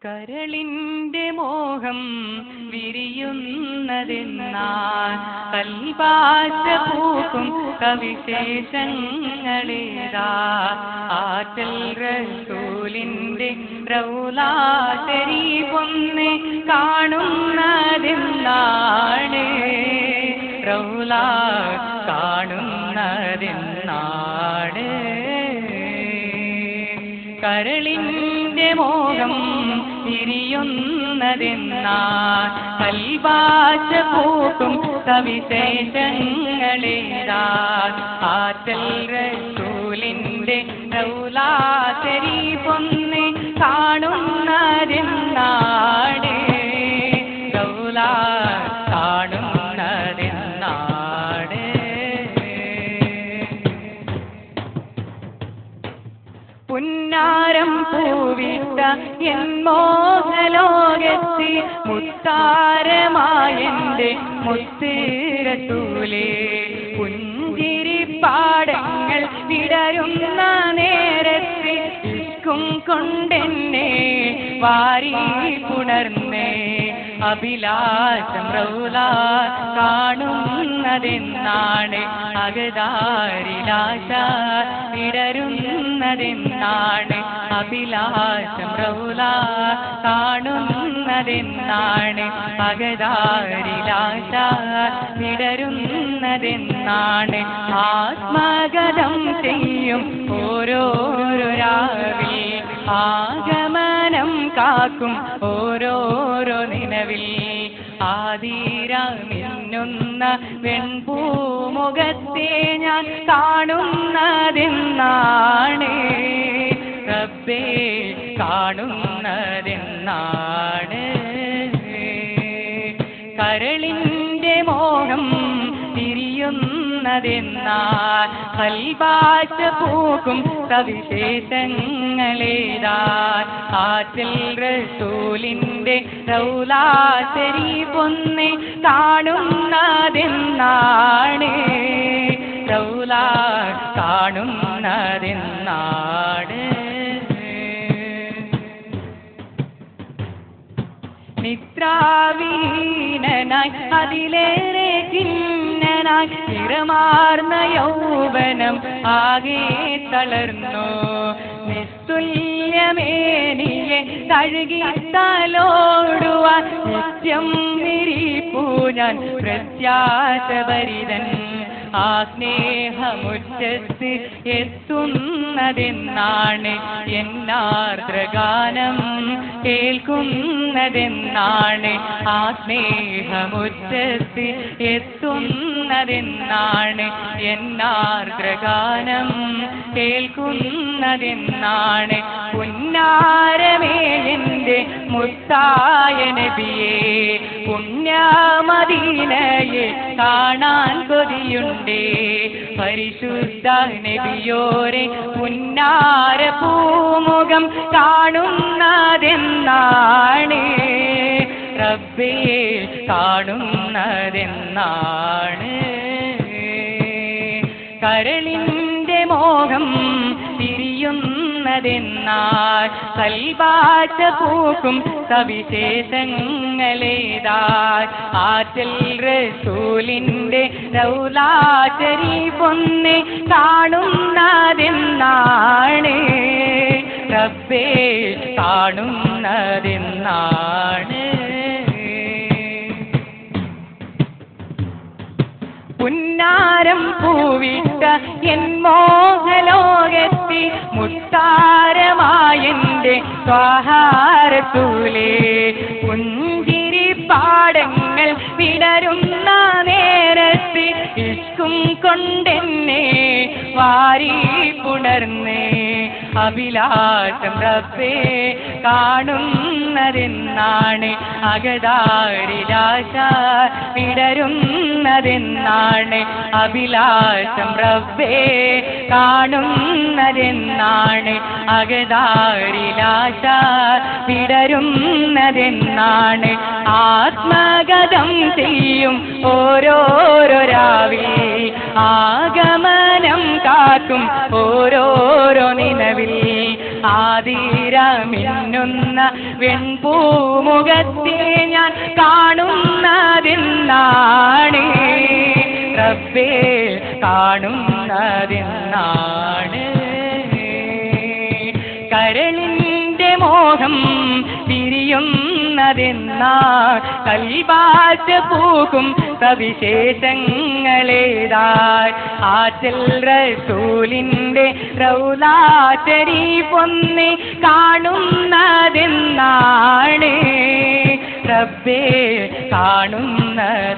കരളിന്റെ മോഹം വിരിയുന്നതെന്നാൽ കൽപാശ പൂക്കും കവിശേഷങ്ങളേതാ ആറ്റൽ റസൂലിന്റെ റൗള ശരീഫൊന്ന് കാണുന്നതെന്നാണ് റൗള കാണുന്നതെന്നാണ് കരളിന്റെ മോഹം വിരിയുന്നതെന്നാൽ കൽപാശ പൂക്കും സവിശേഷങ്ങളേതാ ആറ്റൽ റസൂലിന്റെ റൗള ശരീഫൊന്ന് കാണുന്നതെന്നാണ് റൗള കാണുന്നതെന്നാണ് പുന്നാരം പൂവിട്ട എൻ മോഹലോകത്ത് മുത്താരമായെന്റെ മുത്ത് റസൂലേ പുഞ്ചിരിപ്പാടങ്ങൾ വിടരുന്ന നേരത്ത് ഇഷ്കും കൊണ്ടെന്നെ വാരി പുണർന്നേ അഭിലാഷം റൗള കാണുന്നതെന്നാണ് അകതാരിലാശ വിടരുന്നതെന്നാണ് അഭിലാഷം റൗള കാണുന്നതെന്നാണ് അകതാരിലാശ വിടരുന്നതെന്നാണ് ആത്മഗതം ചെയ്യും ഓരോരോ രാവിൽ ആഗമനം കാക്കും ഓരോരോ നിലവിൽ ആതിര മിന്നുന്ന വെൺപൂമുഖത്തെ ഞാൻ കാണുന്നതെന്നാണ് റബ്ബേ കാണുന്നതെന്നാണ് കരളിന്റെ മോഹം തിരിയുന്നതെന്നാൽ കൽപാശ പൂക്കും സവിശേഷങ്ങളേതാ ആറ്റൽ റസൂലിന്റെ റൗള ശരീഫൊന്ന് കാണുന്നതെന്നാണ് റൗള കാണുന്നതെന്നാണ് നിദ്രാവീനനായി അതിലേറെ ഖിന്നനായി നിറമാർന്ന യൗവനം ആകെ തളർന്നു നിസ്തുല്യമേനിയെ കഴുകി തലോടുവാൻ നിത്യം നിരീപ്പൂ ഞാൻ പ്രത്യാശഭരിതൻ ആ സ്നേഹമുറ്റത്ത് എത്തുന്നതെന്നാണ് എന്നാർദ്രഗാനം കേൾക്കുന്നതെന്നാണ് ആ സ്നേഹമുറ്റത്ത് എത്തുന്നതെന്നാണ് എന്നാർദ്രഗാനം കേൾക്കുന്നതെന്നാണ് പുന്നാരമേ എൻ്റെ മുത്തായ നബിയേ പുണ്യമദീനയെ കാണാൻ കൊതിയുണ്ട് പരിശുദ്ധ നബിയോരെ പുന്നാര പൂമുഖം കാണുന്നതെന്നാണ് റബ്ബേ കാണുന്നതെന്നാണ് കരളിന്റെ മോഹം തിരിയുന്നതെന്നാൽ കൽപാശ പൂക്കും സവിശേഷങ്ങളേതാ ആറ്റൽ റസൂലിന്റെ റൗള ശരീഫൊന്ന് കാണുന്നതെന്നാണ് റബ്ബേ കാണുന്നതെന്നാണ് പുന്നാരം പൂവിട്ട എൻ മോഹലോകത്തി മുത്താരമായെന്റെ ത്വാഹ റസൂലേ പുഞ്ചിരിപ്പാടങ്ങൾ വിടരുന്ന നേരത്ത് ഇഷ്കും കൊണ്ടെന്നെ വാരി പുണർന്നേ അഭിലാഷം റബ്ബേ കാണുന്നതെന്നാണ് അകതാരിലാശ വിടരുന്നതെന്നാണ് അഭിലാഷം റബ്ബേ കാണുന്നതെന്നാണ് അകതാരിലാശ വിടരുന്നതെന്നാണ് ആത്മഗതം ചെയ്യും ഓരോരോ രാവിൽ ആഗമനം കാക്കും ഓരോരോ നിലവിൽ ആതിരമിന്നുന്ന വെൺപൂമുഖത്തെ ഞാൻ കാണുന്നതെന്നാണ് റബ്ബേ കാണുന്നതെന്നാണ് കരളിൻ്റെ മോഹം പിരിയുന്നതെന്നാ കൽബാറ്റ പൂക്കും സവിശേഷങ്ങളേതായി ആറ്റൽ റസൂലിൻ്റെ റൗളാ ശരീഫൊന്ന് കാണുന്നതെന്നാണ് റബ്ബേ കാണുന്നതെന്നാണ്